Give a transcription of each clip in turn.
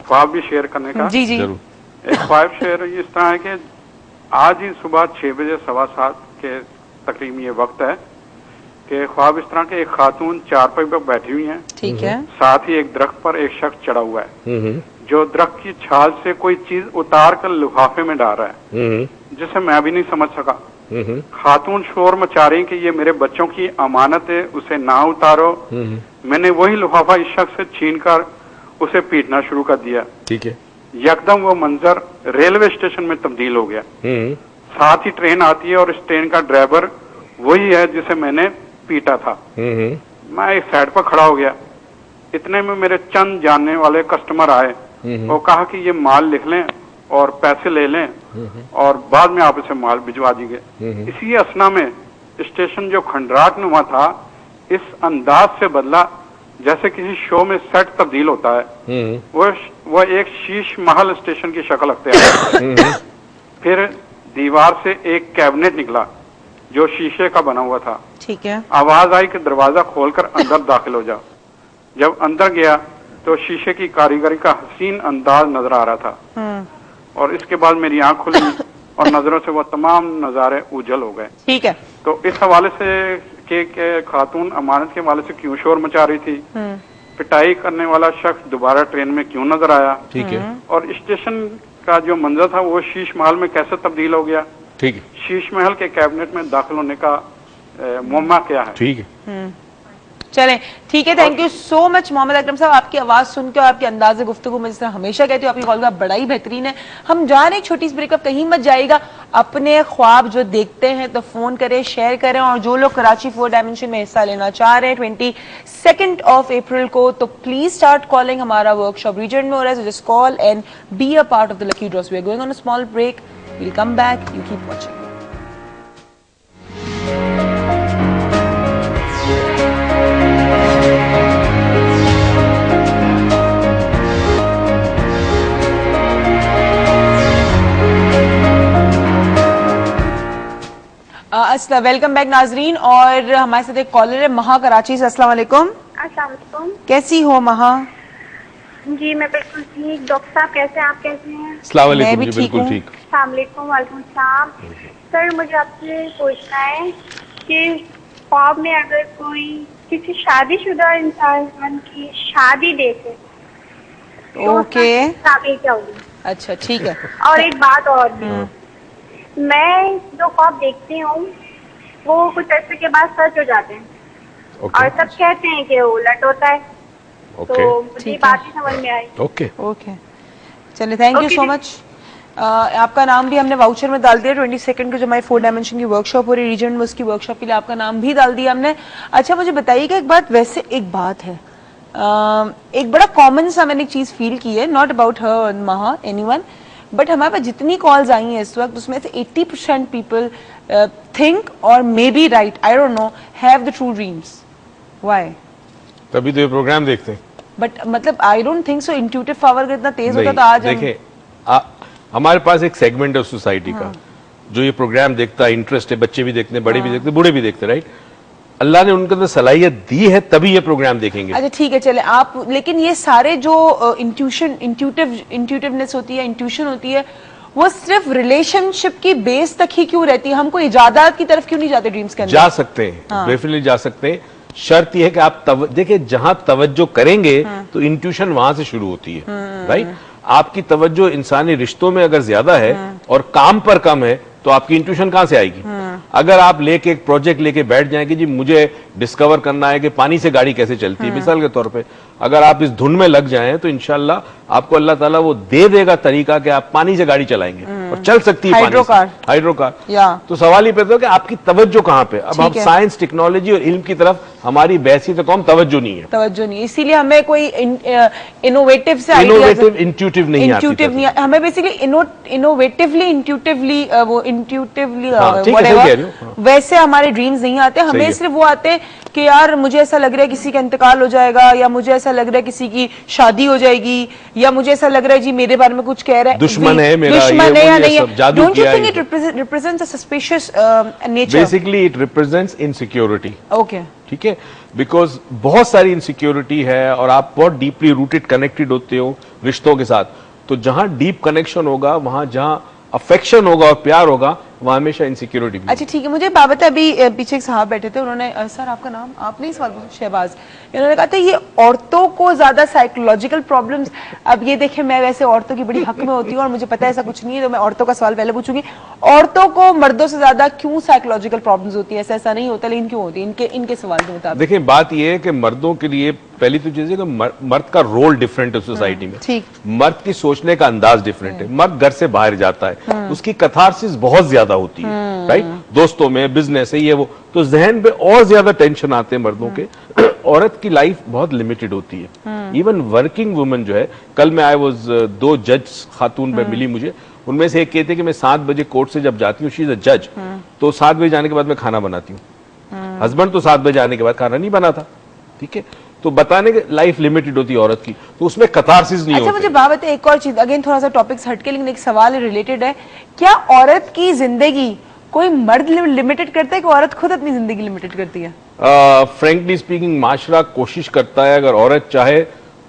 ख्वाब भी शेयर करने का। जी जी एक ख्वाब शेयर इस तरह है कि आज ही सुबह 6 बजे 7:15 के तकरीबन ये वक्त है कि ख्वाब इस तरह के एक खातून चारपाई पर बैठी हुई है, ठीक है, साथ ही एक दरख्त पर एक शख्स चढ़ा हुआ है जो दरख्त की छाल से कोई चीज उतार कर लिफाफे में डाल रहा है, जिसे मैं भी नहीं समझ सका। खातून शोर मचा रही कि ये मेरे बच्चों की अमानत है, उसे ना उतारो। मैंने वही लिफाफा इस शख्स से छीनकर उसे पीटना शुरू कर दिया। ठीक है। यकदम वो मंजर रेलवे स्टेशन में तब्दील हो गया। साथ ही ट्रेन आती है और इस ट्रेन का ड्राइवर वही है जिसे मैंने पीटा था। मैं एक साइड पर खड़ा हो गया। इतने में मेरे चंद जानने वाले कस्टमर आए और कहा कि ये माल लिख लें और पैसे ले लें और बाद में आप इसे माल भिजवा दीजिए। इसी असना में स्टेशन जो खंडराट नुमा था इस अंदाज से बदला जैसे किसी शो में सेट तब्दील होता है। वो एक शीश महल स्टेशन की शक्ल अख्तियार है। फिर दीवार से एक कैबिनेट निकला जो शीशे का बना हुआ था। ठीक है। आवाज आई कि दरवाजा खोलकर अंदर दाखिल हो जाओ। जब अंदर गया तो शीशे की कारीगरी का हसीन अंदाज नजर आ रहा था और इसके बाद मेरी आंख खुली और नजरों से वो तमाम नजारे उजल हो गए। ठीक है। तो इस हवाले से के खातून अमानत के हवाले से क्यों शोर मचा रही थी, पिटाई करने वाला शख्स दोबारा ट्रेन में क्यों नजर आया, ठीक है, और स्टेशन का जो मंजर था वो शीश महल में कैसे तब्दील हो गया, ठीक है, शीश महल के कैबिनेट में दाखिल होने का मुम्मा क्या है। ठीक है, चलें, ठीक है। Thank you so much Mohammad Akram sahab. आपकी आवाज सुन के और आपके अंदाज़े गुफ्तगू में, जिस तरह हमेशा कहती हूँ, आपकी कॉल का बड़ा ही बेहतरीन है। हम जा रहे हैं छोटी सी ब्रेक, अब कहीं मत जाएगा। अपने ख्वाब जो देखते हैं तो फोन करें, शेयर करें, और जो लोग कराची 4 डायमेंशन में हिस्सा लेना चाह रहे हैं 22 अप्रैल को, तो प्लीज स्टार्ट कॉलिंग। हमारा वर्कशॉप रीजन में हो रहा है, just call and be a part of the lucky draws. We are going on a small break, we'll come back, you keep watching. Welcome back नाजरीन, और हमारे साथ एक कॉलर है महा कराची से। अस्सलाम वालेकुम। अस्सलाम वालेकुम। कैसी हो महा? जी मैं बिल्कुल ठीक। डॉक्टर साहब कैसे हैं, आप कैसे हैं? अस्सलाम वालेकुम। जी बिल्कुल ठीक। अस्सलाम वालेकुम। वालेकुम सलाम। सर मुझे आपसे पूछना है कि ख्वाब में अगर कोई किसी शादीशुदा इंसान की शादी देखे तो ओके, क्या होगी? अच्छा ठीक है। और एक बात और भी, मैं जो ख्वाब देखती हूँ वो कुछ ऐसे के बाद सच हो जाते हैं और सब कहते हैं कि उलट होता है। तो मुझे बात ही समझ में आई। ओके ओके, चलिए, थैंक यू सो मच। आपका नाम भी हमने वाउचर में डाल दिया। 22 को जो हमारी 4 डायमेंशन की वर्कशॉप हो रही रीजन में, उसकी वर्कशॉप के लिए आपका नाम भी डाल दिया हमने। अच्छा, मुझे बताइएगा एक बात, वैसे एक बात है, एक बड़ा कॉमन सा मैंने एक चीज फील की है, नॉट अबाउट हर महा एनीवन, बट हमारे पास जितनी कॉल्स आई हैं इस वक्त, उसमें से 80% पीपल थिंक और may be right, I don't know, have the true dreams. Why? तभी तो ये प्रोग्राम देखते हैं। बट मतलब I don't think so intuitive power इतना तेज होता तो आज देखिए, हमारे पास एक सेगमेंट है सोसाइटी का जो ये प्रोग्राम देखता है, इंटरेस्ट है, बच्चे भी देखते हैं, बड़े भी देखते हैं, बूढ़े भी देखते हैं, राइट? अल्लाह ने उनके अंदर सलाहियत दी है तभी ये प्रोग्राम देखेंगे। अच्छा ठीक है, चले आप, लेकिन ये सारे जो इंट्यूटिवनेस होती है, इंट्यूशन होती है, वो सिर्फ रिलेशनशिप की बेस तक ही क्यों रहती है? हमको इजादात की तरफ क्यों नहीं जाते ड्रीम्स के अंदर? जा सकते हैं, डेफिनेटली जा सकते हैं। शर्त यह है कि आप देखिए, जहां तवज्जो करेंगे तो इंट्यूशन वहां से शुरू होती है, राइट? आपकी तवज्जो इंसानी रिश्तों में अगर ज्यादा है और काम पर कम है तो आपकी इंट्यूशन कहां से आएगी? अगर आप लेके एक प्रोजेक्ट लेके बैठ जाएंगे, जी मुझे डिस्कवर करना है कि पानी से गाड़ी कैसे चलती है, मिसाल के तौर पे, अगर आप इस धुन में लग जाएं तो इंशाल्लाह आपको अल्लाह ताला वो दे देगा तरीका कि आप पानी से गाड़ी चलाएंगे और चल सकती है, हाइड्रो कार। तो सवाल ही पैदा हो कि आपकी तवज्जो कहां पे? अब हम साइंस, टेक्नोलॉजी और इल्म की तरफ हमारी बैसी तो कौन तवज्जो नहीं है, तवज्जो नहीं, इसीलिए हमें कोई इनोवेटिव से इंट्यूटिव नहीं हमें बेसिकली इनोवेटिवली इंट्यूटिवली वो इंट्यूटिवली वैसे हमारे ड्रीम्स नहीं आते। हमें सिर्फ वो आते हैं कि यार मुझे ऐसा लग रहा है किसी का इंतकाल हो जाएगा, या मुझे ऐसा लग रहा है किसी की शादी हो जाएगी, या मुझे ऐसा लग रहा है जी मेरे बारे में कुछ कह रहा है, दुश्मन है मेरा, दुश्मन है या नहीं है। Don't you think it represents a suspicious nature? Basically it represents insecurity. Okay, ठीक है, बिकॉज बहुत सारी इनसिक्योरिटी है और आप बहुत डीपली रूटेड कनेक्टेड होते हो रिश्तों के साथ, तो जहां डीप कनेक्शन होगा, वहां जहां अफेक्शन होगा और प्यार होगा, वहां हमेशा इनसिक्योरिटी। अच्छा ठीक है, मुझे बाबत अभी पीछे एक साहब बैठे थे, उन्होंने सर आपका नाम, आपने ही सवाल पूछा, शहबाज, इन्होंने कहा था ये औरतों को ज्यादा साइकोलॉजिकल प्रॉब्लम्स, अब ये देखें मैं वैसे औरतों की बड़ी हक में होती हूँ और मुझे पता है ऐसा कुछ नहीं है, तो मैं औरतों का सवाल पहले पूछूंगी, औरतों को मर्दों से ज्यादा क्यों साइकोलॉजिकल प्रॉब्लम्स होती है? ऐसा नहीं होता, लेकिन क्यों होती है इनके सवाल के मुताबिक? देखिए बात यह है कि मर्दों के लिए पहली तो चीज है कि मर्द का रोल डिफरेंट है सोसाइटी में, ठीक, मर्द की सोचने का अंदाज डिफरेंट है, मर्द घर से बाहर जाता है, उसकी कथारसिस बहुत ज्यादा होती है, राइट, दोस्तों में, बिजनेस है, ये वो, तो जहन पे और ज्यादा टेंशन आते हैं मर्दों के। औरत की लाइफ बहुत लिमिटेड होती है, इवन वर्किंग वुमन जो है, कल मैं आई वाज 2 जज खातून में मिली मुझे, उनमें से एक कहते कि मैं 7 बजे कोर्ट से जब जाती हूँ, शी इज अ जज, तो 7 बजे जाने के बाद मैं खाना बनाती हूँ, हस्बैंड तो 7 बजे आने के बाद खाना नहीं बनाता, ठीक है, तो बताने की लाइफ लिमिटेड होती है औरत की, तो उसमें कथारसिस नहीं होती। अच्छा मुझे बात है एक और चीज, अगेन थोड़ा सा टॉपिक हटके, लेकिन एक सवाल रिलेटेड है, क्या औरत की जिंदगी कोई मर्द लिमिटेड करता है कि औरत खुद अपनी जिंदगी लिमिटेड करती है? फ्रेंकली स्पीकिंग माशरा कोशिश करता है, अगर औरत चाहे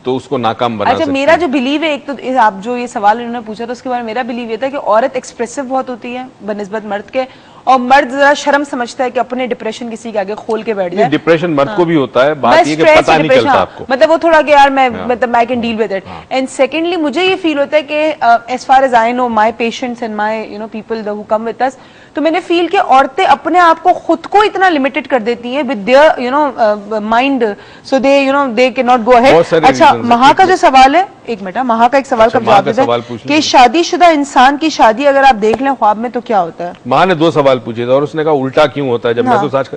तो उसको नाकाम बना सकती है। मेरा जो बिलीव है, एक तो आप जो ये सवाल इन्होंने पूछा तो उसके बारे में मेरा बिलीव ये था कि औरत एक्सप्रेसिव बहुत होती है बनिस्बत मर्द के, और मर्द जरा शर्म समझता है कि अपने डिप्रेशन किसी के आगे खोल के बैठ जाए। डिप्रेशन मर्द को भी होता है, बात ये कि पता नहीं चलता आपको, मतलब वो थोड़ा कि यार मैं मतलब I can deal with it. And secondly मुझे ये फील होता है कि as far as I know my patients and my you know people who come with us, तो मैंने फील कि औरतें अपने आप को खुद को इतना लिमिटेड कर देती हैं with their you know mind, so they you know they can not go ahead. अच्छा महा का जो सवाल है, एक मिनट, महा का एक सवाल का जवाब देते हैं कि शादीशुदा इंसान की शादी अगर आप देख लें ख्वाब में तो क्या होता है? महा ने 2 सवाल पूछे थे और उसने कहा उल्टा क्यों होता है, जब मैं तो आज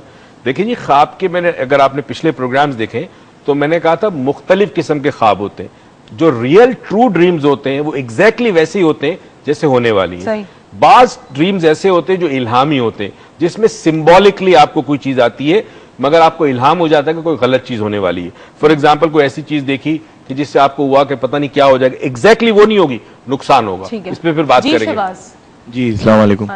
देखिए जी ख्वाब के, मैंने अगर आपने पिछले प्रोग्राम्स देखे तो मैंने कहा था मुख्तलिफ किस्म के ख्वाब होते हैं, जो रियल ट्रू ड्रीम्स होते हैं वो एग्जैक्टली वैसे ही होते हैं जैसे होने वाली है। बाज ड्रीम्स ऐसे होते हैं जो इल्हामी होते हैं, जिसमें सिंबॉलिकली आपको कोई चीज आती है मगर आपको इल्हाम हो जाता है कि कोई गलत चीज होने वाली है। फॉर एग्जाम्पल कोई ऐसी चीज देखी कि जिससे आपको हुआ कि पता नहीं क्या हो जाएगा, एग्जैक्टली वो नहीं होगी, नुकसान होगा, इस पे फिर बात करेंगे। जी अस्सलाम वालेकुम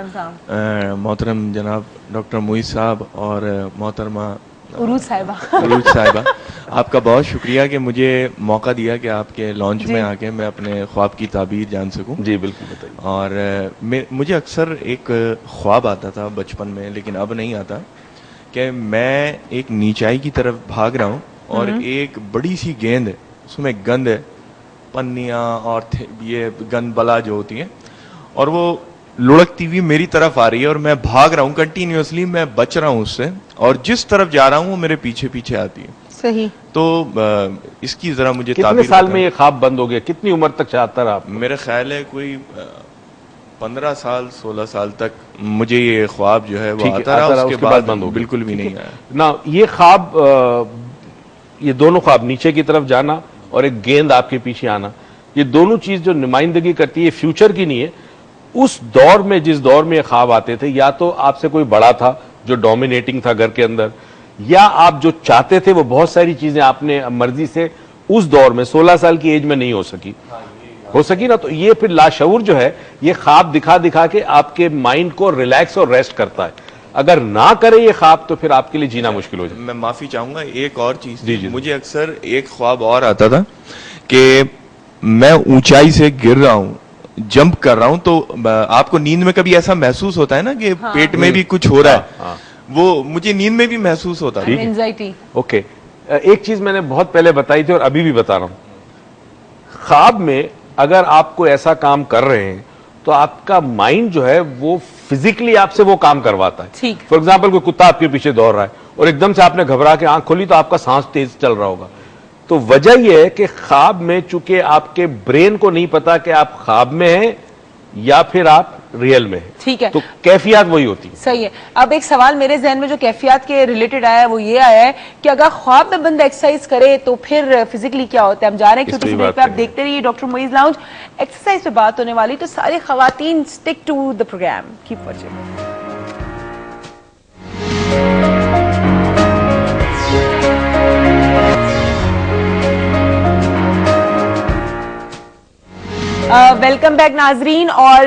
मोहतरम जनाब डॉक्टर मुईज साहब और मोहतरमा उरूज साहिबा, आपका बहुत शुक्रिया कि मुझे मौका दिया कि आपके लॉन्च में आके मैं अपने ख्वाब की ताबीर जान सकूं। जी बिल्कुल बताइए। और मुझे अक्सर एक ख्वाब आता था बचपन में, लेकिन अब नहीं आता, कि मैं एक नीचाई की तरफ भाग रहा हूँ और एक बड़ी सी गेंद है, उसमें गंद है, पन्नियाँ और ये गंद बला जो होती है, और वो लुढ़कती हुई मेरी तरफ आ रही है और मैं भाग रहा हूँ कंटिन्यूअसली, मैं बच रहा हूँ उससे, और जिस तरफ जा रहा हूँ वो मेरे पीछे पीछे आती है। सही। तो इसकी जरा मुझे कितने साल में ये ख्वाब बंद हो गया, कितनी उम्र तक चाहता रहा आप? मेरा ख्याल है कोई 15 साल 16 साल तक मुझे ये ख्वाब जो है वो आता रहा, उसके बाद बंद हो, बिल्कुल भी नहीं आया ना। ये ख्वाब, ये दोनों ख्वाब, नीचे की तरफ जाना और एक गेंद आपके पीछे आना, ये दोनों चीज जो नुमाइंदगी करती है फ्यूचर की नहीं है। उस दौर में, जिस दौर में ख्वाब आते थे, या तो आपसे कोई बड़ा था जो डोमिनेटिंग था घर के अंदर, या आप जो चाहते थे वो बहुत सारी चीजें आपने मर्जी से उस दौर में 16 साल की एज में नहीं हो सकी ना, तो ये फिर लाशऊर जो है ये ख्वाब दिखा दिखा के आपके माइंड को रिलैक्स और रेस्ट करता है। अगर ना करे ये ख्वाब तो फिर आपके लिए जीना मुश्किल हो जाए। मैं माफी चाहूंगा, एक और चीज, मुझे अक्सर एक ख्वाब और आता था कि मैं ऊंचाई से गिर रहा हूं, जंप कर रहा हूं, तो आपको नींद में कभी ऐसा महसूस होता है ना कि पेट में भी कुछ हो रहा है, वो मुझे नींद में भी महसूस होता है, एंजाइटी। ओके, एक चीज मैंने बहुत पहले बताई थी और अभी भी बता रहा हूं, ख्वाब में अगर आपको ऐसा काम कर रहे हैं तो आपका माइंड जो है वो फिजिकली आपसे वो काम करवाता है। फॉर एग्जाम्पल कोई कुत्ता आपके पीछे दौड़ रहा है और एकदम से आपने घबरा के आंख खोली तो आपका सांस तेज चल रहा होगा। तो वजह यह है कि ख्वाब में चूंकि आपके ब्रेन को नहीं पता कि आप ख्वाब में हैं या फिर आप रियल में है, ठीक है, तो कैफियत वही होती है। सही है। अब एक सवाल मेरे जहन में जो कैफियत के रिलेटेड आया है वो ये आया है कि अगर ख्वाब में बंदा एक्सरसाइज करे तो फिर फिजिकली क्या होता है? हम जा रहे हैं छोटी सी ब्रेक पे, आप देखते रहिए डॉक्टर मुईज लाउंज, एक्सरसाइज पे बात होने वाली, तो सारी खवातीन stick to the programme, keep watching. Welcome back नाजरीन। और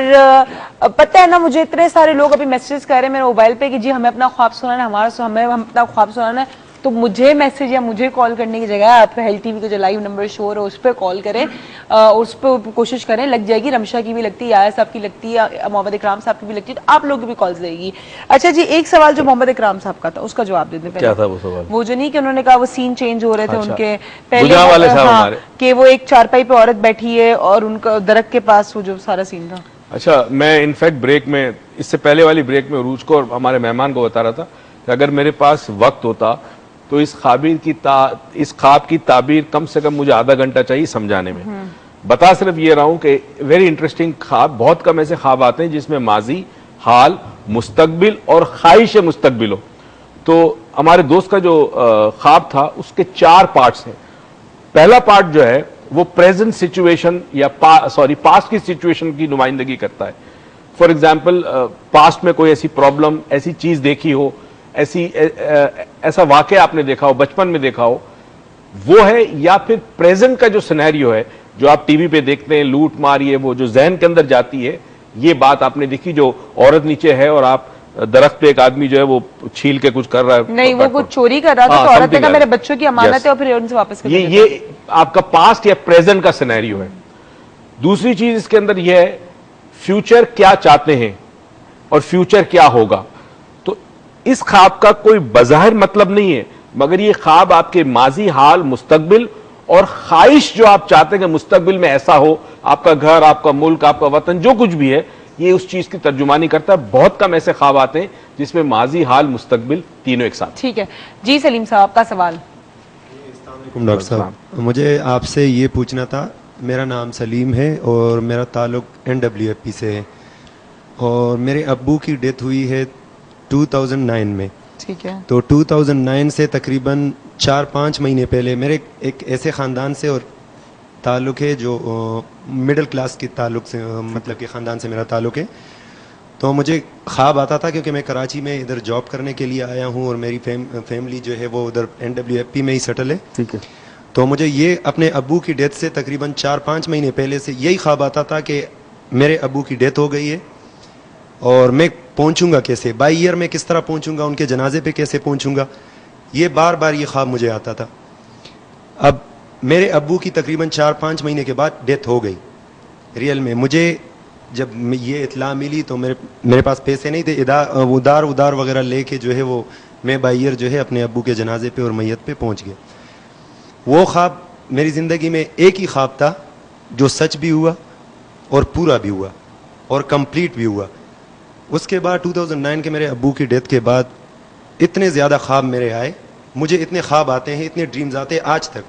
पता है ना, मुझे इतने सारे लोग अभी मैसेजेस कर रहे हैं मेरे मोबाइल पे कि जी हमें अपना ख्वाब सुनाना है, हमें अपना ख्वाब सुनाना है। तो मुझे मैसेज या मुझे कॉल करने की जगह आप हेल्थ टीवी का जो लाइव नंबर शो हो रहा है उस पर कॉल करें, उस पर कोशिश करें, लग जाएगी। रमशा की भी लगती है, यार साहब की लगती है, मोहम्मद इकराम साहब की भी लगती है, तो आप लोगों की भी कॉल्स देगी। अच्छा जी, एक सवाल जो मोहम्मद इकराम साहब का था उसका जवाब दे दें। क्या था वो सवाल? वो जो नहीं कि उन्होंने कहा वो सीन चेंज हो रहे थे उनके पहले वाले साहब हमारे, कि वो एक चारपाई पे औरत बैठी है और उनका दरख्त के पास वो जो सारा सीन था। अच्छा, मैं इनफैक्ट ब्रेक में, इससे पहले वाली ब्रेक में उरूज को और हमारे मेहमान को बता रहा था कि अगर मेरे पास वक्त होता तो इस ख्वाब की ताबीर कम से कम मुझे आधा घंटा चाहिए समझाने में। बता सिर्फ ये रहा हूं कि वेरी इंटरेस्टिंग ख्वाब, बहुत कम ऐसे ख्वाब आते हैं जिसमें माजी, हाल, मुस्तकबिल और ख्वाहिश मुस्तकबिल हो। तो हमारे दोस्त का जो ख्वाब था उसके 4 पार्ट्स हैं। पहला पार्ट जो है वो प्रेजेंट सिचुएशन या पास्ट की सिचुएशन की नुमाइंदगी करता है। फॉर एग्जाम्पल, पास्ट में कोई ऐसी प्रॉब्लम, ऐसी चीज देखी हो, ऐसा वाकया आपने देखा हो, बचपन में देखा हो, वो है। या फिर प्रेजेंट का जो सिनेरियो है जो आप टीवी पे देखते हैं, लूट मार, ये वो जो जहन के अंदर जाती है, ये बात आपने देखी, जो औरत नीचे है और आप दरख्त पे एक आदमी जो है वो छील के कुछ कर रहा है, नहीं वो कुछ चोरी कर रहा था, तो औरत ने कहा मेरे बच्चों की अमानत है और फिर उनसे वापस कर दिया। ये आपका पास्ट या प्रेजेंट का सिनेरियो है। दूसरी चीज इसके अंदर यह है फ्यूचर क्या चाहते हैं और फ्यूचर क्या होगा। तो इस ख्वाब का कोई बज़ाहिर मतलब नहीं है, मगर ये ख्वाब आपके माजी, हाल, मुस्तकबिल और ख्वाहिश जो आप चाहते हैं कि मुस्तकबिल में ऐसा हो, आपका घर, आपका मुल्क, आपका वतन, जो कुछ भी है, ये उस चीज की तर्जुमानी करता है। बहुत कम ऐसे ख्वाब आते हैं जिसमें माजी, हाल, मुस्तकबिल तीनों एक साथ। ठीक है जी, सलीम साहब आपका सवाल। डॉक्टर साहब, मुझे आपसे ये पूछना था, मेरा नाम सलीम है और मेरा ताल्लुक NWFP से है और मेरे अब्बू की डेथ हुई है 2009 में। ठीक है। तो 2009 से तकरीबन 4-5 महीने पहले मेरे एक ऐसे ख़ानदान से और ताल्लुक़ है जो मिडिल क्लास के ताल्लुक़ से, मतलब कि ख़ानदान से मेरा ताल्लुक़ है। तो मुझे ख्वाब आता था क्योंकि मैं कराची में इधर जॉब करने के लिए आया हूँ और मेरी फैमिली जो है वो उधर NWFP में ही सेटल है। ठीक है। तो मुझे ये अपने अब्बू की डेथ से तकरीबन 4-5 महीने पहले से यही ख्वाब आता था कि मेरे अब्बू की डेथ हो गई है और मैं पहुंचूंगा कैसे, बाई ईयर में किस तरह पहुंचूंगा, उनके जनाजे पे कैसे पहुंचूंगा, ये बार बार ये ख्वाब मुझे आता था। अब मेरे अब्बू की तकरीबन 4-5 महीने के बाद डेथ हो गई रियल में। मुझे जब ये इत्ला मिली तो मेरे पास पैसे नहीं थे, उधार वगैरह लेके जो है वो मैं बाई ईयर जो है अपने अब्बू के जनाजे पे और मैयत पे पहुंच गया। वो ख्वाब मेरी ज़िंदगी में एक ही ख्वाब था जो सच भी हुआ और पूरा भी हुआ और कंप्लीट भी हुआ। उसके बाद 2009 के मेरे अब्बू की डेथ के बाद इतने ज़्यादा ख्वाब मेरे आए, मुझे इतने ख्वाब आते हैं, इतने ड्रीम्स आते हैं आज तक,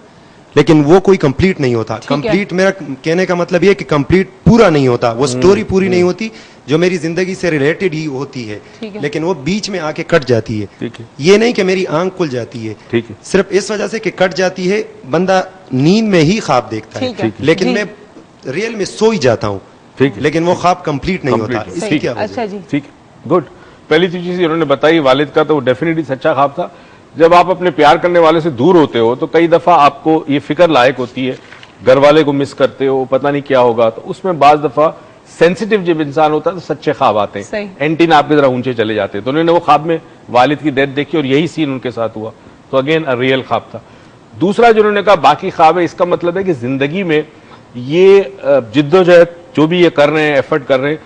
लेकिन वो कोई कंप्लीट नहीं होता। कंप्लीट मेरा कहने का मतलब ये कि कंप्लीट पूरा नहीं होता, वो स्टोरी पूरी नहीं होती जो मेरी जिंदगी से रिलेटेड ही होती है, लेकिन वो बीच में आके कट जाती है। ये नहीं कि मेरी आंख खुल जाती है, सिर्फ इस वजह से कि कट जाती है, बंदा नींद में ही ख्वाब देखता है, लेकिन मैं रियल में सो ही जाता हूँ, लेकिन वो ख्वाब कंप्लीट नहीं होता। इसकी क्या वजह? अच्छा जी, ठीक, गुड। पहली चीज इन्होंने बताई वालिद का, तो वो डेफिनेटली सच्चा ख्वाब था। जब आप अपने प्यार करने वाले से दूर होते हो तो कई दफा आपको ये फिक्र लायक होती है, घर वाले को मिस करते हो, पता नहीं क्या होगा, तो उसमें बाज दफा सेंसिटिव जब इंसान होता है तो सच्चे ख्वाब आते हैं, एंटीना आपके जरा ऊंचे चले जाते हैं। तो उन्होंने वो ख्वाब में वालिद की डेथ देखी और यही सीन उनके साथ हुआ, तो अगेन रियल ख्वाब था। दूसरा जो उन्होंने कहा बाकी ख्वाब है, इसका मतलब है कि जिंदगी में ये जिद्दोजहद जो भी ये कर रहे हैं, एफर्ट कर रहे हैं,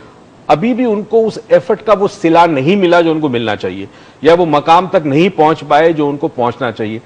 अभी भी उनको उस एफर्ट का वो सिला नहीं मिला जो उनको मिलना चाहिए, या वो मकाम तक नहीं पहुंच पाए जो उनको पहुंचना चाहिए।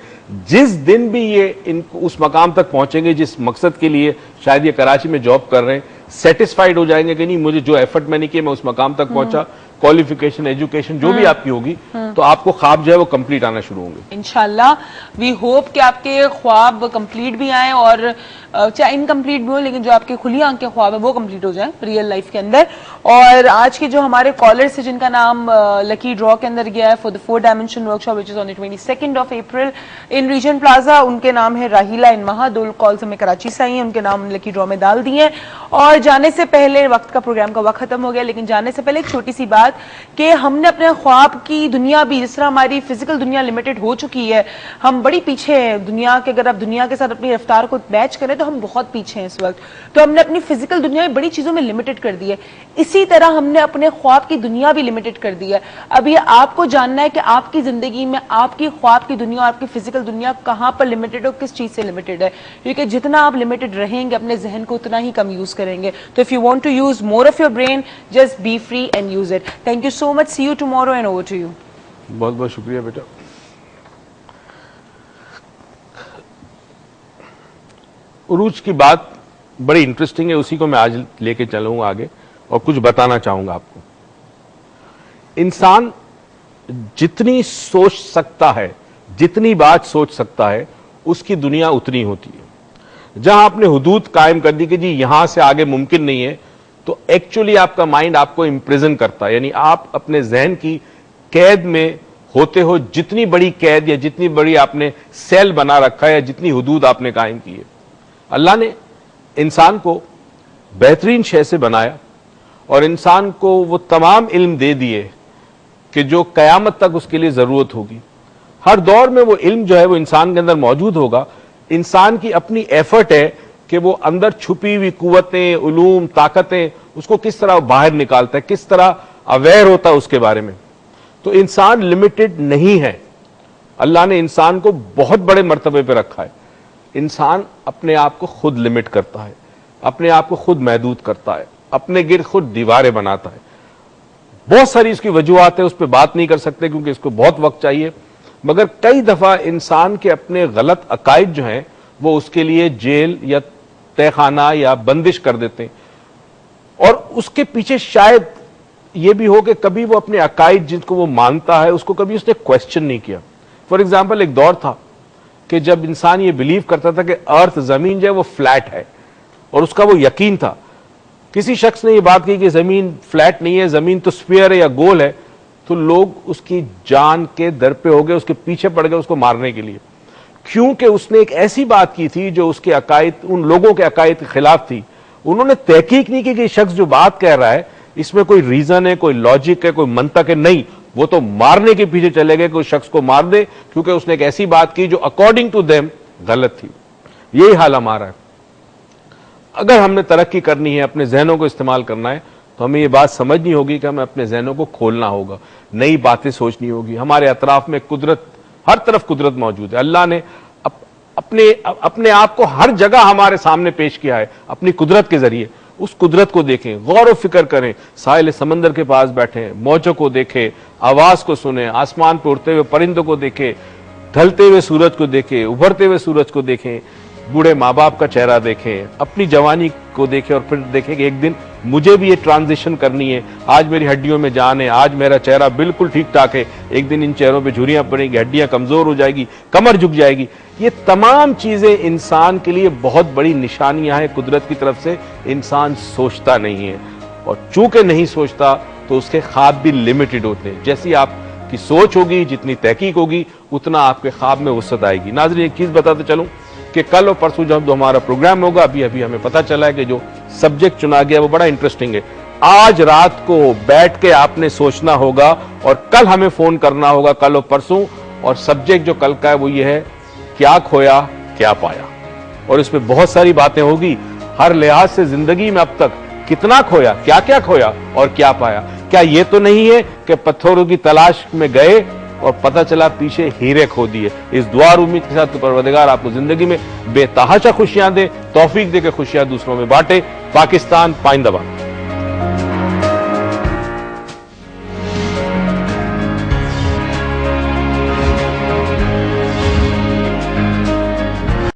जिस दिन भी ये इनको उस मकाम तक पहुंचेंगे जिस मकसद के लिए शायद ये कराची में जॉब कर रहे हैं, सेटिस्फाइड हो जाएंगे कि नहीं मुझे जो एफर्ट मैंने किया मैं उस मकाम तक पहुंचा, क्वालिफिकेशन, एजुकेशन जो भी आपकी होगी, तो आपको ख्वाब जो है वो कंप्लीट आना शुरू होंगे इंशाल्लाह। वी होप कि आपके ख्वाब कंप्लीट भी आए और चाहे इनकम्प्लीट भी हो, लेकिन जो आपके खुली आंख के ख्वाब है वो कंप्लीट हो जाए रियल लाइफ के अंदर। और आज के जो हमारे कॉलर्स है जिनका नाम लकी ड्रॉ के अंदर गया है for the 4 dimension workshop which is on the 22 of April in region plaza, उनके नाम है राहिला इनमहा। 2 कॉल्स हमें कराची से आई हैं, उनके नाम लकी ड्रॉ में डाल दिए हैं। और जाने से पहले, वक्त का प्रोग्राम का वक्त खत्म हो गया, लेकिन जाने से पहले एक छोटी सी बात कि हमने अपने ख्वाब की दुनिया दुनिया भी, जिस तरह हमारी फिजिकल दुनिया लिमिटेड हो चुकी है, हम बड़ी पीछे हैं दुनिया के। अगर आप दुनिया के साथ अपनी रफ्तार को मैच करें तो हम बहुत पीछे हैं इस वक्त। तो हमने अपनी फिजिकल दुनिया में बड़ी चीजों में लिमिटेड कर दी है, इसी तरह हमने अपने ख्वाब की दुनिया भी लिमिटेड कर दी है। अब ये आपको जानना है कि आपकी जिंदगी में आपकी ख्वाब की दुनिया और आपकी फिजिकल दुनिया कहां पर लिमिटेड और किस चीज से लिमिटेड है, क्योंकि जितना आप लिमिटेड रहेंगे अपने जहन को उतना ही कम यूज करेंगे। तो if you want to use more of your brain, just be free and use it. Thank you so much, see you tomorrow and over to you. बहुत बहुत शुक्रिया बेटा। उरूज की बात बड़ी इंटरेस्टिंग है, उसी को मैं आज लेके चलूंगा आगे और कुछ बताना चाहूंगा आपको। इंसान जितनी सोच सकता है, जितनी बात सोच सकता है, उसकी दुनिया उतनी होती है। जहां आपने हुदूद कायम कर दी कि जी यहां से आगे मुमकिन नहीं है, तो एक्चुअली आपका माइंड आपको इंप्रिजन करता है, यानी आप अपने जहन की कैद में होते हो। जितनी बड़ी कैद या जितनी बड़ी आपने सेल बना रखा है या जितनी हुदूद आपने कायम की है। अल्लाह ने इंसान को बेहतरीन शय से बनाया और इंसान को वो तमाम इल्म दे दिए कि जो कयामत तक उसके लिए जरूरत होगी। हर दौर में वो इल्म जो है वो इंसान के अंदर मौजूद होगा। इंसान की अपनी एफर्ट है कि वो अंदर छुपी हुई कुव्वतें, उलूम, ताकतें, उसको किस तरह बाहर निकालता है, किस तरह अवेयर होता है उसके बारे में। तो इंसान लिमिटेड नहीं है। अल्लाह ने इंसान को बहुत बड़े मर्तबे पे रखा है। इंसान अपने आप को खुद लिमिट करता है, अपने आप को खुद महदूद करता है, अपने गिर्द खुद दीवारें बनाता है। बहुत सारी इसकी वजूहात है, उस पर बात नहीं कर सकते क्योंकि इसको बहुत वक्त चाहिए। मगर कई दफा इंसान के अपने गलत अकायद जो हैं वो उसके लिए जेल या तहखाना या बंदिश कर देते हैं। और उसके पीछे शायद ये भी हो कि कभी वो अपने अकायद जिनको वो मानता है उसको कभी उसने क्वेश्चन नहीं किया। फॉर एग्जाम्पल, एक दौर था कि जब इंसान ये बिलीव करता था कि अर्थ, जमीन जो है वो फ्लैट है, और उसका वो यकीन था। किसी शख्स ने ये बात कही कि जमीन फ्लैट नहीं है, जमीन तो स्फीयर है या गोल है, तो लोग उसकी जान के दर पे हो गए, उसके पीछे पड़ गए उसको मारने के लिए, क्योंकि उसने एक ऐसी बात की थी जो उसके अकायद, उन लोगों के अकायद के खिलाफ थी। उन्होंने तहकीक नहीं की कि शख्स जो बात कह रहा है इसमें कोई रीजन है, कोई लॉजिक है, कोई मंतक है। नहीं, वो तो मारने के पीछे चले गए, कोई शख्स को मार दे क्योंकि उसने एक ऐसी बात की जो अकॉर्डिंग टू देम गलत थी। यही हाल हमारा है। अगर हमने तरक्की करनी है, अपने जहनों को इस्तेमाल करना है, तो हमें ये बात समझनी होगी कि हमें अपने जहनों को खोलना होगा, नई बातें सोचनी होगी। हमारे अतराफ में कुदरत, हर तरफ कुदरत मौजूद है। अल्लाह ने अपने आप को हर जगह हमारे सामने पेश किया है अपनी कुदरत के जरिए। उस कुदरत को देखें, गौर व फिक्र करें, साहिल समंदर के पास बैठे मौजों को देखें, आवाज को सुने, आसमान पर उड़ते हुए परिंदों को देखें, ढलते हुए सूरज को देखें, उभरते हुए सूरज को देखें, बूढ़े माँ बाप का चेहरा देखें, अपनी जवानी को देखें और फिर देखें कि एक दिन मुझे भी ये ट्रांजिशन करनी है। आज मेरी हड्डियों में जान है, आज मेरा चेहरा बिल्कुल ठीक ठाक है, एक दिन इन चेहरों पे झुर्रियां पड़ेंगी, हड्डियां कमजोर हो जाएगी, कमर झुक जाएगी। ये तमाम चीजें इंसान के लिए बहुत बड़ी निशानियां हैं कुदरत की तरफ से। इंसान सोचता नहीं है, और चूंकि नहीं सोचता तो उसके ख्वाब भी लिमिटेड होते हैं। जैसी आपकी सोच होगी, जितनी तहकीक होगी, उतना आपके ख्वाब में वसअत आएगी। नाज़रीन, एक चीज बताते चलूं कि कल और परसों जब हमारा प्रोग्राम होगा, अभी अभी हमें पता चला है कि जो सब्जेक्ट चुना गया वो बड़ा इंटरेस्टिंग है। आज रात को बैठ के आपने सोचना होगा और कल हमें फोन करना होगा, कल और परसों, और सब्जेक्ट जो कल का है वो ये है, क्या खोया क्या पाया। और इसमें बहुत सारी बातें होगी, हर लिहाज से जिंदगी में अब तक कितना खोया, क्या क्या खोया और क्या पाया। क्या ये तो नहीं है कि पत्थरों की तलाश में गए और पता चला पीछे हीरे खो दिए। इस दुआ और उम्मीद के साथ परवरदिगार आपको जिंदगी में बेतहाशा खुशियां दे, तौफीक दे के खुशियां दूसरों में बांटे। पाकिस्तान पाइंदाबाद।